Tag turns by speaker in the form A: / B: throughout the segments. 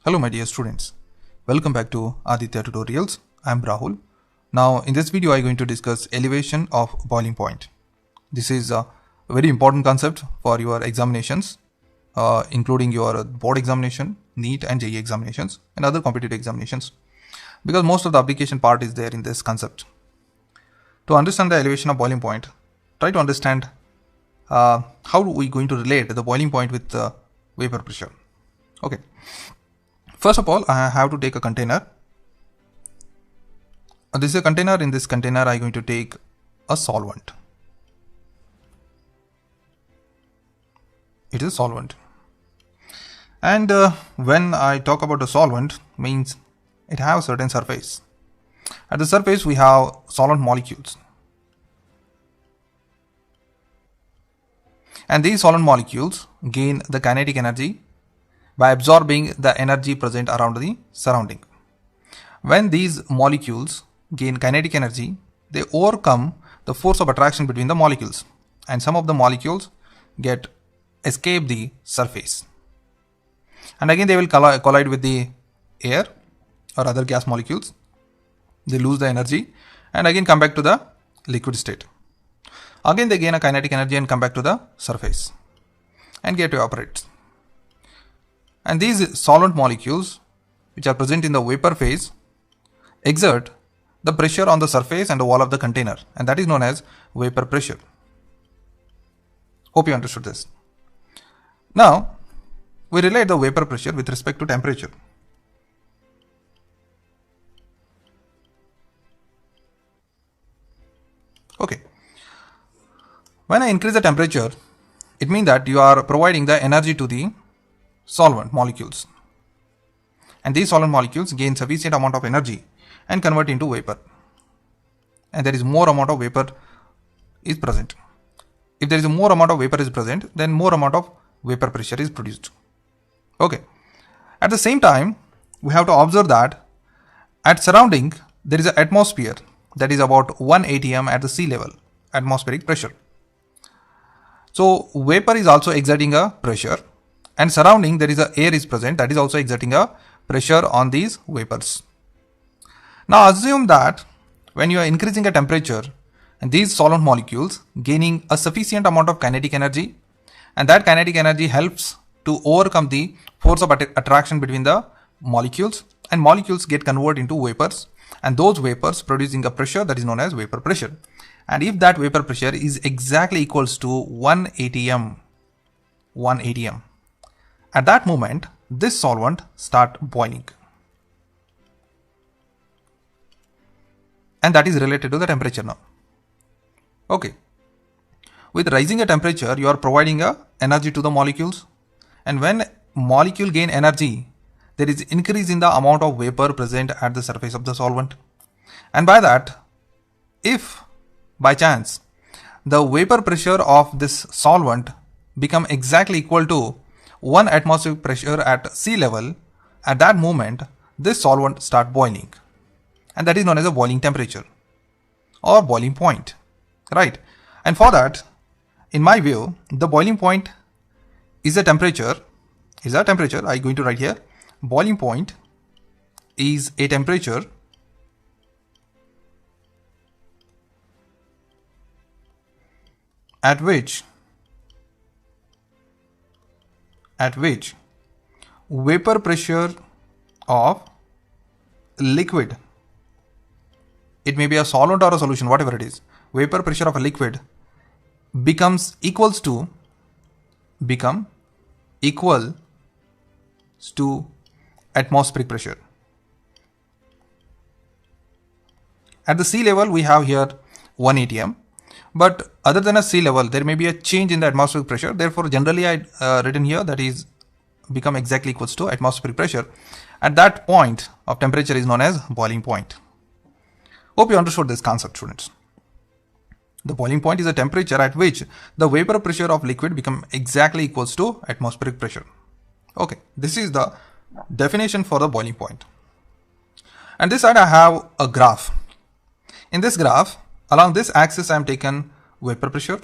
A: Hello my dear students, welcome back to Aditya Tutorials. I am Rahul. Now in this video I am going to discuss elevation of boiling point. This is a very important concept for your examinations, including your board examination, NEET and JEE examinations and other competitive examinations, because most of the application part is there in this concept. To understand the elevation of boiling point, try to understand how are we going to relate the boiling point with vapor pressure. Okay. First of all, I have to take a container. This is a container. In this container, I am going to take a solvent. It is a solvent. And when I talk about a solvent, means it has a certain surface. At the surface, we have solvent molecules. And these solvent molecules gain the kinetic energy by absorbing the energy present around the surrounding. When these molecules gain kinetic energy, they overcome the force of attraction between the molecules, and some of the molecules escape the surface. And again they will collide with the air or other gas molecules. They lose the energy and again come back to the liquid state. Again they gain a kinetic energy and come back to the surface and get evaporated. And these solvent molecules, which are present in the vapor phase, exert the pressure on the surface and the wall of the container, and that is known as vapor pressure. Hope you understood this. Now, we relate the vapor pressure with respect to temperature. Okay. When I increase the temperature, it means that you are providing the energy to the solvent molecules, and these solvent molecules gain sufficient amount of energy and convert into vapor, and there is more amount of vapor is present. If there is a more amount of vapor is present, then more amount of vapor pressure is produced. Okay. At the same time, we have to observe that at surrounding there is an atmosphere that is about 1 atm at the sea level, atmospheric pressure. So vapor is also exerting a pressure, and surrounding there is a air is present that is also exerting a pressure on these vapors. Now assume that when you are increasing a temperature, and these solvent molecules gaining a sufficient amount of kinetic energy, and that kinetic energy helps to overcome the force of attraction between the molecules, and molecules get converted into vapors, and those vapors producing a pressure that is known as vapor pressure. And if that vapor pressure is exactly equals to 1 atm, at that moment, this solvent start boiling, and that is related to the temperature now. Okay. With rising a temperature, you are providing a energy to the molecules, and when molecule gain energy, there is increase in the amount of vapor present at the surface of the solvent. And by that, if by chance the vapor pressure of this solvent become exactly equal to 1 atmospheric pressure at sea level, at that moment this solvent start boiling, and that is known as a boiling temperature or boiling point, right? And for that, in my view, the boiling point is a temperature. I am going to write here, boiling point is a temperature at which vapor pressure of liquid, it may be a solvent or a solution, whatever it is, vapor pressure of a liquid becomes equal to atmospheric pressure. At the sea level we have here 1 atm, but other than a sea level there may be a change in the atmospheric pressure. Therefore generally I written here that is become exactly equals to atmospheric pressure. At that point of temperature is known as boiling point. Hope you understood this concept, students. The boiling point is a temperature at which the vapor pressure of liquid become exactly equals to atmospheric pressure. Okay, this is the definition for the boiling point. And this side I have a graph. In this graph, along this axis I am taken vapor pressure,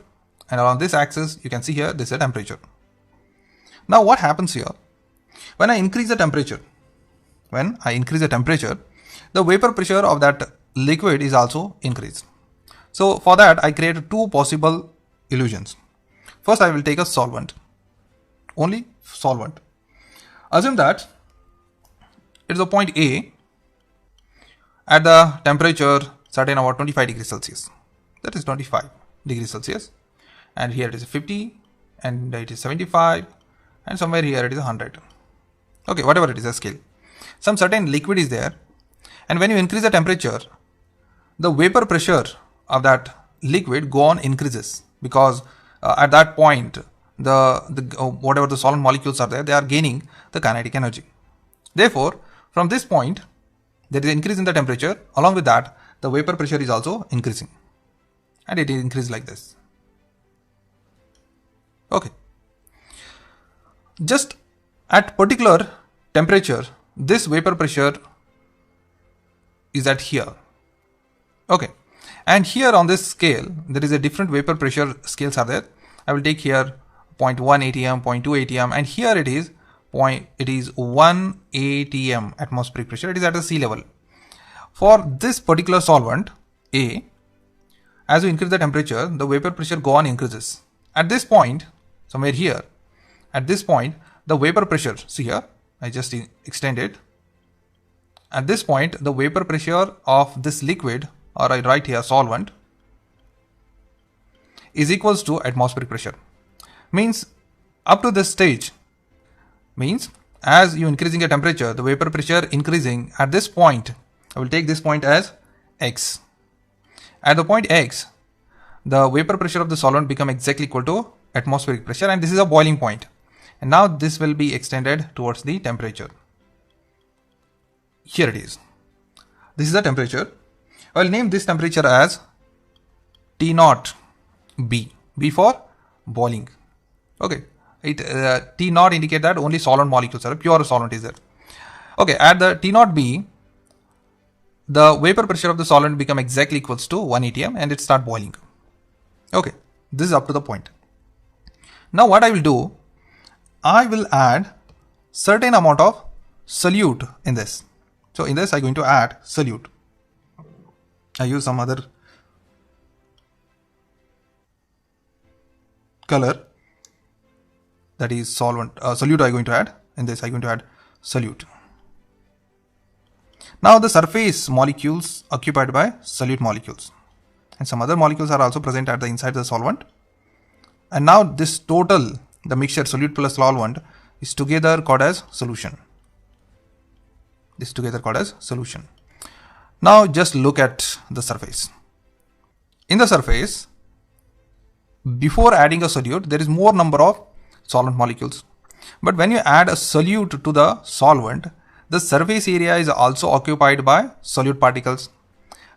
A: and along this axis you can see here this is a temperature. Now what happens here? When I increase the temperature, when I increase the temperature, the vapor pressure of that liquid is also increased. So for that, I create two possible illusions. First, I will take a solvent, only solvent. Assume that it is a point A at the temperature certain about 25 degrees Celsius. That is 25 degrees Celsius. And here it is 50, and it is 75, and somewhere here it is 100. Okay, whatever it is, a scale. Some certain liquid is there, and when you increase the temperature, the vapor pressure of that liquid go on increases, because at that point whatever the solvent molecules are there, they are gaining the kinetic energy. Therefore, from this point there is an increase in the temperature. Along with that, the vapor pressure is also increasing, and it is increased like this. Okay, just at particular temperature, this vapor pressure is at here. Okay, and here on this scale there is a different vapor pressure scales are there. I will take here 0.1 atm, 0.2 atm, and here it is 1 atm atmospheric pressure. It is at the sea level. For this particular solvent A, as you increase the temperature, the vapor pressure go on increases. At this point, somewhere here, at this point, the vapor pressure, see here, I just extend it. At this point, the vapor pressure of this liquid, or I write here solvent, is equals to atmospheric pressure. Means up to this stage, means as you increasing the temperature, the vapor pressure increasing. At this point, I will take this point as X. At the point X, the vapor pressure of the solvent become exactly equal to atmospheric pressure, and this is a boiling point. And now this will be extended towards the temperature. Here it is. This is the temperature. I will name this temperature as T0 B. B for boiling. Okay. T0 indicate that only solvent molecules are, pure solvent is there. Okay. At the T0 B, the vapor pressure of the solvent become exactly equals to 1 atm, and it start boiling. Okay. This is up to the point. Now what I will do, I will add certain amount of solute in this. So in this I am going to add solute. I use some other color, that is solvent, solute I am going to add. In this I am going to add solute. Now the surface molecules occupied by solute molecules, and some other molecules are also present at the inside the solvent. And now this total, the mixture solute plus solvent, is together called as solution. This is together called as solution. Now just look at the surface. In the surface, before adding a solute, there is more number of solvent molecules. But when you add a solute to the solvent, the surface area is also occupied by solute particles.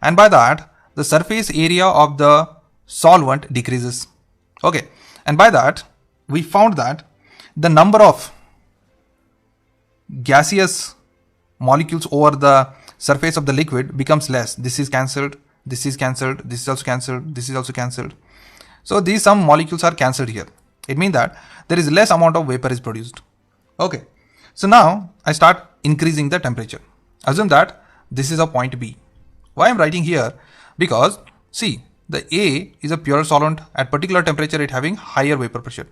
A: And by that, the surface area of the solvent decreases. Okay. And by that, we found that the number of gaseous molecules over the surface of the liquid becomes less. This is cancelled, this is cancelled, this is also cancelled, this is also cancelled. So these some molecules are cancelled here. It means that there is less amount of vapor is produced. Okay. So now I start increasing the temperature. Assume that this is a point B. Why I am writing here? Because see, the A is a pure solvent. At particular temperature it having higher vapor pressure.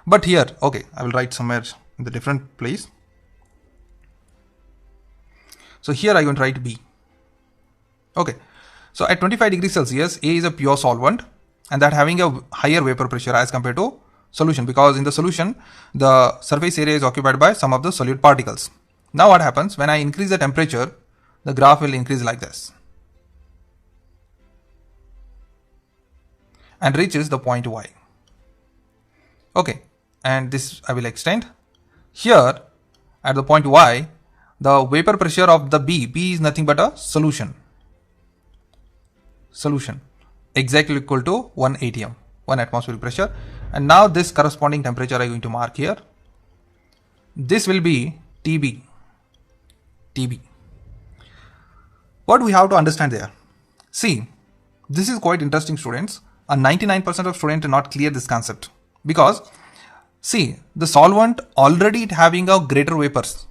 A: But here, okay, I will write somewhere in the different place. So here I am going to write B. Okay. So at 25 degrees Celsius, A is a pure solvent, and that having a higher vapor pressure as compared to solution, because in the solution the surface area is occupied by some of the solute particles. Now what happens when I increase the temperature, the graph will increase like this and reaches the point Y. Okay, and this I will extend. Here at the point Y, the vapor pressure of the B is nothing but a solution exactly equal to 1 atm, 1 atmospheric pressure. And now this corresponding temperature I am going to mark here. This will be TB. What we have to understand there? See, this is quite interesting, students. 99% of students do not clear this concept, because see, the solvent already having a greater vapors,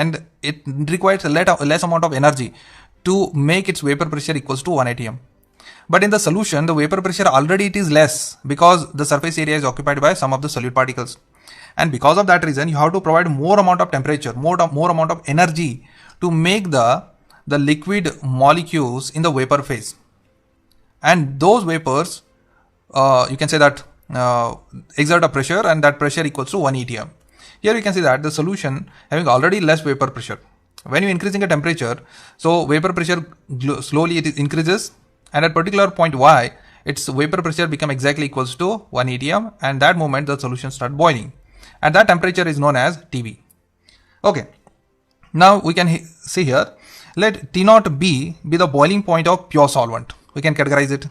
A: and it requires a less amount of energy to make its vapor pressure equals to 1 atm. But in the solution, the vapor pressure already it is less because the surface area is occupied by some of the solute particles. And because of that reason, you have to provide more amount of temperature, more amount of energy to make the liquid molecules in the vapor phase. And those vapors, you can say that exert a pressure, and that pressure equals to 1 atm. Here you can see that the solution having already less vapor pressure. When you increasing the temperature, so vapor pressure slowly it increases, and at particular point y, its vapor pressure become exactly equals to 1 atm, and that moment the solution start boiling, and that temperature is known as Tb. Okay, now we can see here, let T0 be the boiling point of pure solvent. We can categorize it,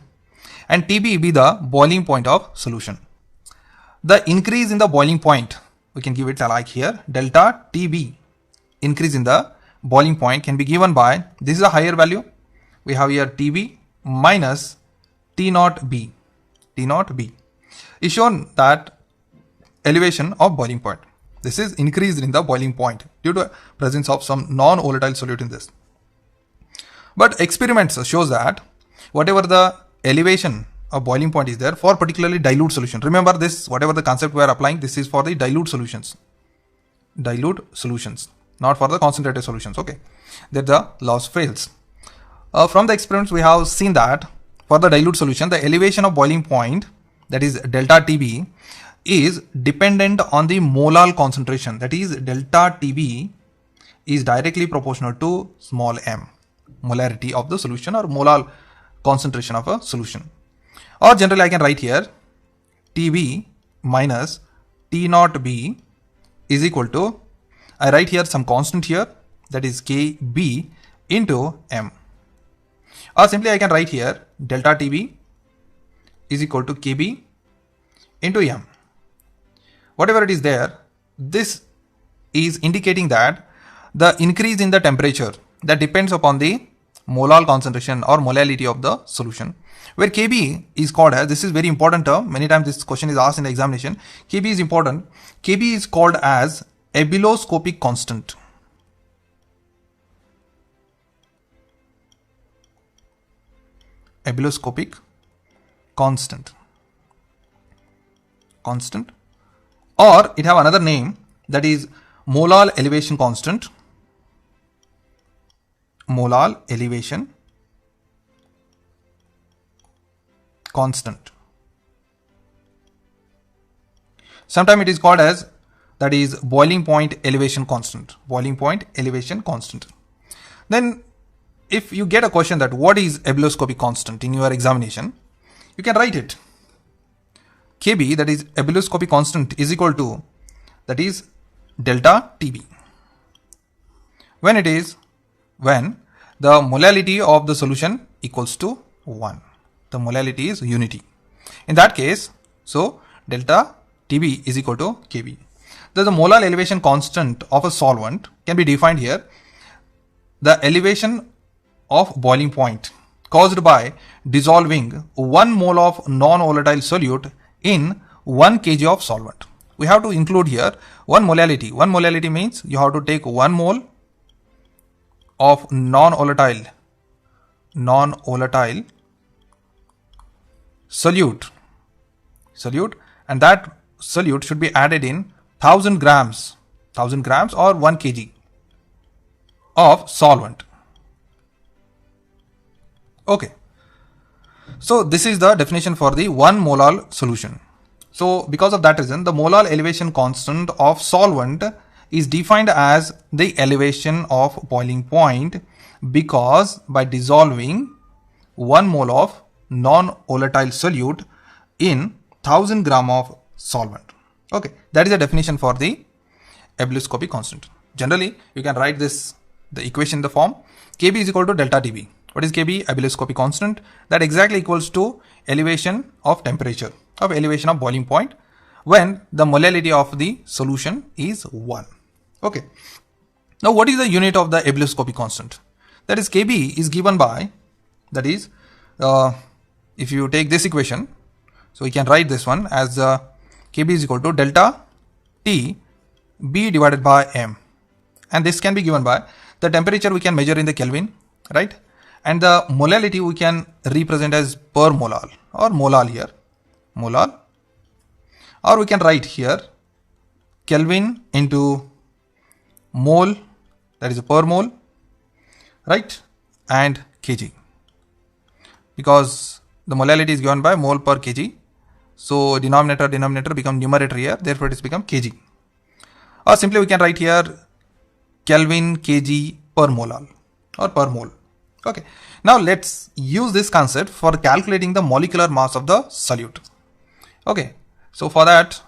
A: and Tb be the boiling point of solution. The increase in the boiling point, we can give it like here, delta Tb, increase in the boiling point can be given by, this is a higher value, we have here Tb minus T0b. T0b is shown that elevation of boiling point. This is increased in the boiling point due to presence of some non-volatile solute in this. But experiments shows that whatever the elevation of boiling point is there for particularly dilute solution. Remember this, whatever the concept we are applying, this is for the dilute solutions. Dilute solutions, not for the concentrated solutions. Okay, that the loss fails. From the experiments we have seen that for the dilute solution, the elevation of boiling point, that is delta Tb, is dependent on the molar concentration. That is, delta Tb is directly proportional to small m, molarity of the solution or molar concentration of a solution. Or generally I can write here Tb minus T0b is equal to, I write here some constant here, that is Kb into m. Or simply I can write here delta Tb is equal to Kb into m. Whatever it is there, this is indicating that the increase in the temperature that depends upon the molar concentration or molality of the solution, where Kb is called as, this is very important term, many times this question is asked in the examination, Kb is important, Kb is called as ebuloscopic constant. Ebuloscopic constant, or it have another name, that is molar elevation constant. Molar elevation constant. Sometimes it is called as, that is boiling point elevation constant. Boiling point elevation constant. Then if you get a question that what is ebuloscopic constant in your examination, you can write it. Kb, that is ebuloscopic constant, is equal to, that is delta Tb. When the molality of the solution equals to 1. The molality is unity. In that case, so delta Tb is equal to Kb. The molar elevation constant of a solvent can be defined here. The elevation of boiling point caused by dissolving 1 mole of non-volatile solute in 1 kg of solvent. We have to include here one molality. One molality means you have to take 1 mole of non-volatile solute, and that solute should be added in 1000 grams or 1 kg of solvent. Okay, so this is the definition for the 1 molar solution. So because of that reason, the molar elevation constant of solvent is defined as the elevation of boiling point, because by dissolving 1 mole of non-volatile solute in 1000 gram of solvent. Okay, that is the definition for the ebuloscopic constant. Generally, you can write this, the equation in the form Kb is equal to delta Tb. What is Kb? Ebuloscopic constant. That exactly equals to elevation of temperature, of elevation of boiling point, when the molality of the solution is 1. Okay. Now what is the unit of the ebuloscopic constant? That is Kb is given by, that is, if you take this equation, so we can write this one as Kb is equal to delta T B divided by m, and this can be given by the temperature we can measure in the Kelvin, right? And the molality we can represent as per molal or molal here, molal, or we can write here Kelvin into mole, that is a per mole, right? And kg, because the molality is given by mole per kg. So denominator become numerator here, therefore it is become kg. Or simply we can write here Kelvin kg per molal or per mole. Okay. Now let's use this concept for calculating the molecular mass of the solute. Okay. So for that,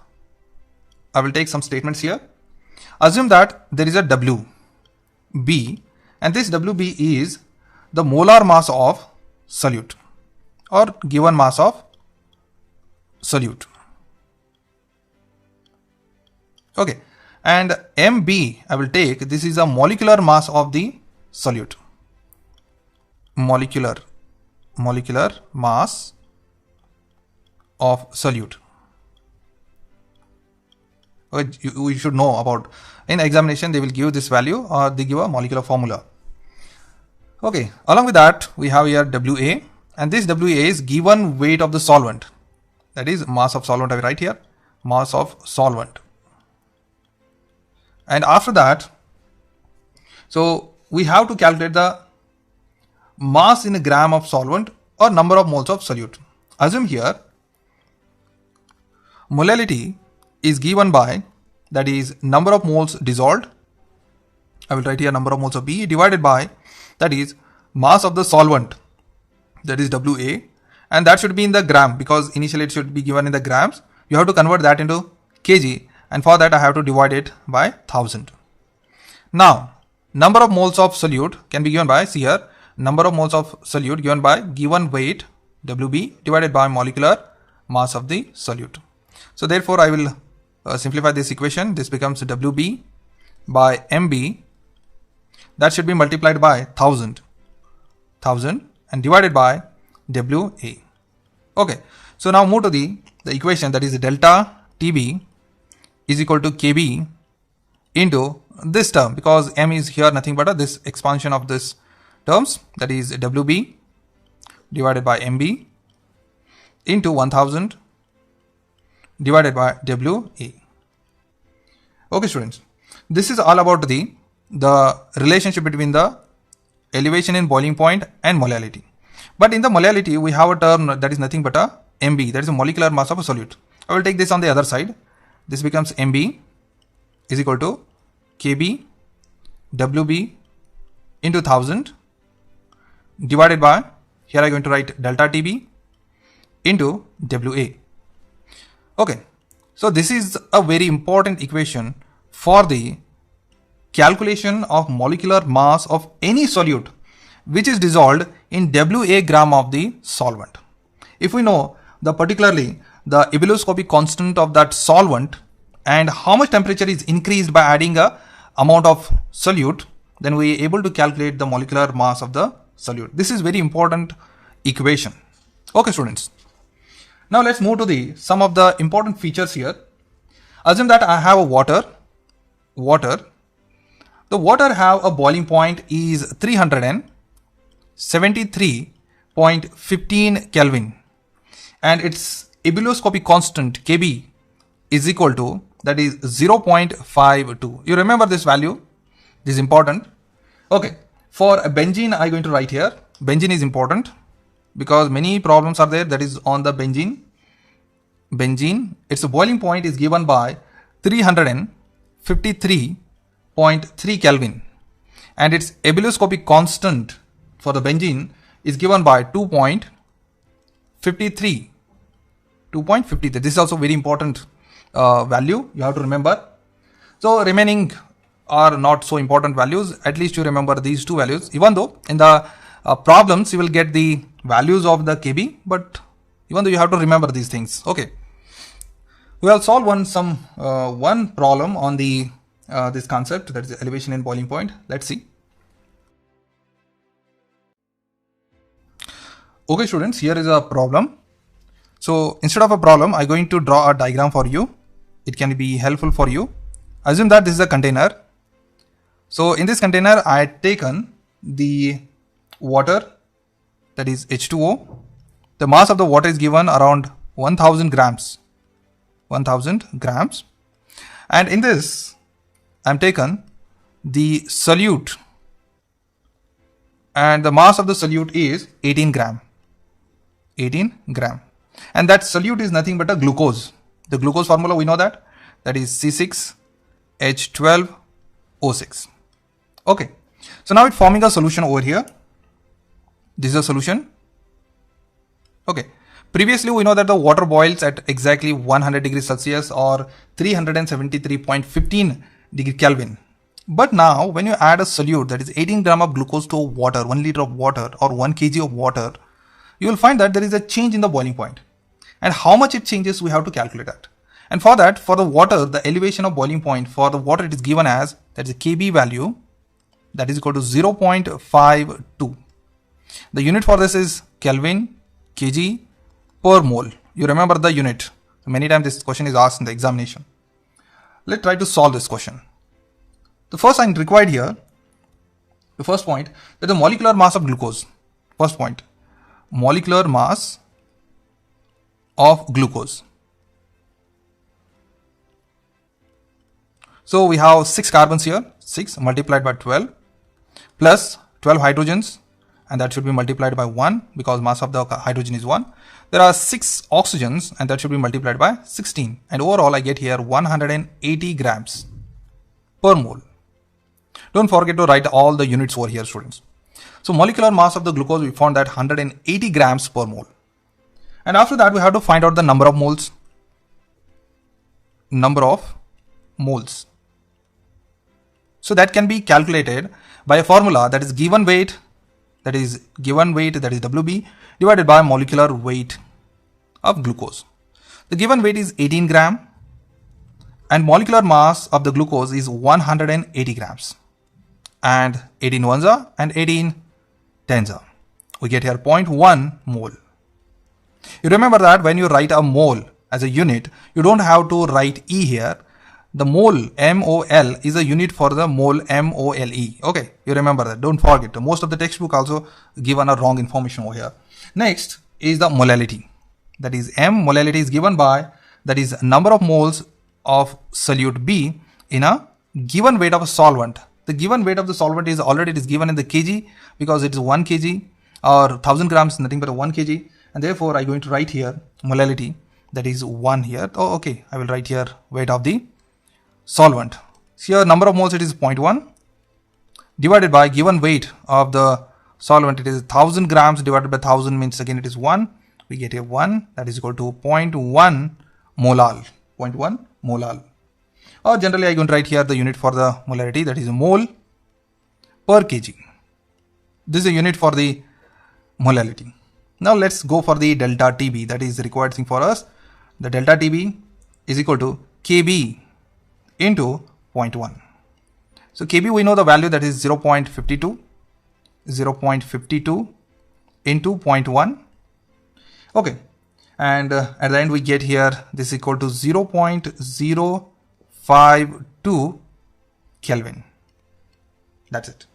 A: I will take some statements here. Assume that there is a WB, and this WB is the molar mass of solute or given mass of solute. Okay. And MB I will take, this is a molecular mass of the solute. Molecular mass of solute. Okay, we should know about, in examination they will give this value or they give a molecular formula. Okay, along with that we have here WA, and this WA is given weight of the solvent, that is mass of solvent. I will write here mass of solvent. And after that, so we have to calculate the mass in a gram of solvent or number of moles of solute. Assume here molality is given by, that is number of moles dissolved. I will write here number of moles of B divided by, that is mass of the solvent, that is WA, and that should be in the gram because initially it should be given in the grams. You have to convert that into kg, and for that I have to divide it by 1000. Now number of moles of solute can be given by, see here, number of moles of solute given by given weight WB divided by molecular mass of the solute. So therefore I will simplify this equation. This becomes WB by MB, that should be multiplied by 1000 and divided by WA. Okay, so now move to the equation, that is delta TB is equal to KB into this term, because M is here nothing but this expansion of this terms, that is WB divided by MB into 1000 divided by WA. Okay students, this is all about the relationship between the elevation in boiling point and molality. But in the molality we have a term that is nothing but a MB, that is a molecular mass of a solute. I will take this on the other side. This becomes MB is equal to KB WB into 1000 divided by, here I am going to write delta TB into WA. Okay, so this is a very important equation for the calculation of molecular mass of any solute which is dissolved in WA gram of the solvent. If we know particularly the ebullioscopic constant of that solvent and how much temperature is increased by adding a amount of solute, then we are able to calculate the molecular mass of the solute. This is very important equation. Okay students, now let's move to some of the important features here. Assume that I have a water. The water have a boiling point is 373.15 Kelvin, and its ebullioscopic constant Kb is equal to, that is 0.52. You remember this value, this is important. Okay, for benzene I am going to write here, benzene is important because many problems are there, that is on the benzene. Its boiling point is given by 353.3 Kelvin, and its ebullioscopic constant for the benzene is given by 2.53. This is also very important value you have to remember. So remaining are not so important values, at least you remember these two values, even though in the problems you will get the values of the Kb, but even though you have to remember these things. Okay, we will solve one problem on the this concept, that is elevation in boiling point. Let's see. Okay students, here is a problem. So instead of a problem, I'm going to draw a diagram for you. It can be helpful for you. Assume that this is a container. So in this container, I had taken the water, that is H2O. The mass of the water is given around 1000 grams. 1000 grams. And in this, I am taken the solute. And the mass of the solute is 18 gram. 18 gram. And that solute is nothing but a glucose. The glucose formula, we know that. That is C6H12O6. Okay. So now it's forming a solution over here. This is a solution. Okay. Previously, we know that the water boils at exactly 100 degrees Celsius or 373.15 degree Kelvin. But now when you add a solute, that is 18 gram of glucose to water, 1 liter of water or 1 kg of water, you will find that there is a change in the boiling point. And how much it changes, we have to calculate that. And for that, for the water, the elevation of boiling point for the water, it is given as, that is a Kb value, that is equal to 0.52. The unit for this is Kelvin, kg per mole. You remember the unit. Many times this question is asked in the examination. Let's try to solve this question. The first thing required here, the first point, that the molecular mass of glucose. First point, molecular mass of glucose. So we have 6 carbons here, 6 multiplied by 12 plus 12 hydrogens, and that should be multiplied by 1 because mass of the hydrogen is 1. There are 6 oxygens and that should be multiplied by 16, and overall I get here 180 grams per mole. Don't forget to write all the units over here, students. So molecular mass of the glucose, we found that 180 grams per mole. And after that, we have to find out the number of moles. Number of moles. So that can be calculated by a formula, that is given weight, that is WB, divided by molecular weight of glucose. The given weight is 18 gram and molecular mass of the glucose is 180 grams. And 18 ones are and 18 tens are. We get here 0.1 mole. You remember that when you write a mole as a unit, you don't have to write E here. The mole, MOL, is a unit for the mole, MOLE. Okay, you remember that. Don't forget. Most of the textbook also given a wrong information over here. Next is the molality. That is M molality is given by, that is number of moles of solute B in a given weight of a solvent. The given weight of the solvent is already given in the kg because it is 1 kg or 1000 grams, nothing but 1 kg. And therefore, I'm going to write here molality, that is 1 here. Oh, okay. I will write here weight of the solvent. Here number of moles, it is 0.1 divided by given weight of the solvent, it is 1000 grams divided by 1000 means again it is 1. We get here 1, that is equal to 0.1 molal. 0.1 molal. Or generally I am going to write here the unit for the molarity, that is a mole per kg. This is a unit for the molality. Now let's go for the delta TB, that is the required thing for us. The delta TB is equal to Kb into 0.1. So Kb, we know the value, that is 0.52 into 0.1. Okay, and at the end we get here this is equal to 0.052 Kelvin. That's it.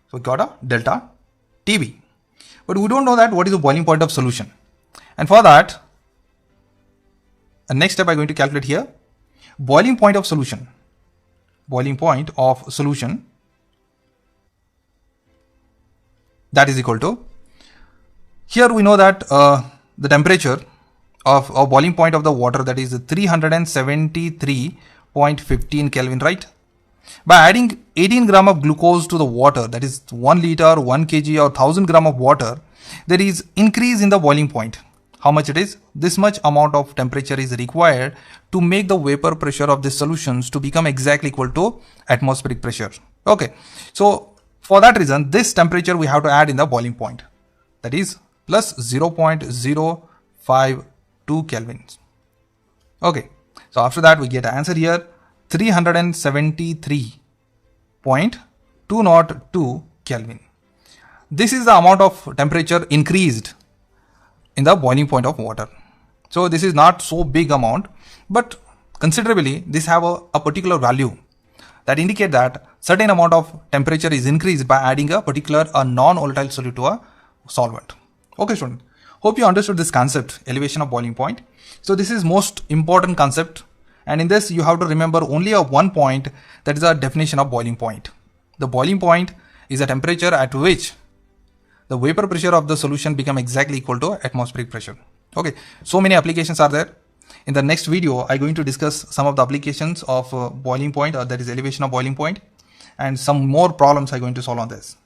A: So we got a delta TB. But we don't know that what is the boiling point of solution. And for that, the next step I'm going to calculate here, boiling point of solution. Boiling point of solution, that is equal to, here we know that the temperature of boiling point of the water, that is 373.15 Kelvin, right? By adding 18 gram of glucose to the water, that is 1 liter, 1 kg or 1000 gram of water, there is increase in the boiling point. How much it is? This much amount of temperature is required to make the vapor pressure of the solutions to become exactly equal to atmospheric pressure. Okay, so for that reason, this temperature we have to add in the boiling point, that is plus 0.052 kelvins. Okay, so after that we get an answer here, 373.202 Kelvin. This is the amount of temperature increased in the boiling point of water. So this is not so big amount, but considerably this have a particular value. that indicate that certain amount of temperature is increased by adding a particular non-volatile solute to a solvent. Okay, student. Hope you understood this concept, elevation of boiling point. So this is most important concept, and in this you have to remember only a one point, that is a definition of boiling point. The boiling point is a temperature at which the vapor pressure of the solution become exactly equal to atmospheric pressure. Okay, so many applications are there. In the next video, I'm going to discuss some of the applications of boiling point, or that is elevation of boiling point, and some more problems I'm going to solve on this.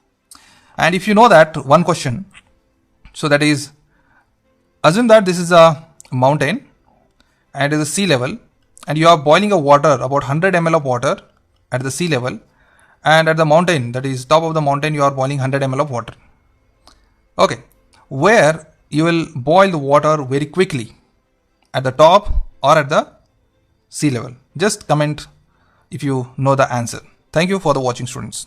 A: And if you know that one question, so that is, assume that this is a mountain and it is a sea level, and you are boiling a water, about 100 ml of water at the sea level, and at the mountain, that is top of the mountain, you are boiling 100 ml of water. Okay, where you will boil the water very quickly, at the top or at the sea level? Just comment if you know the answer. Thank you for the watching, students.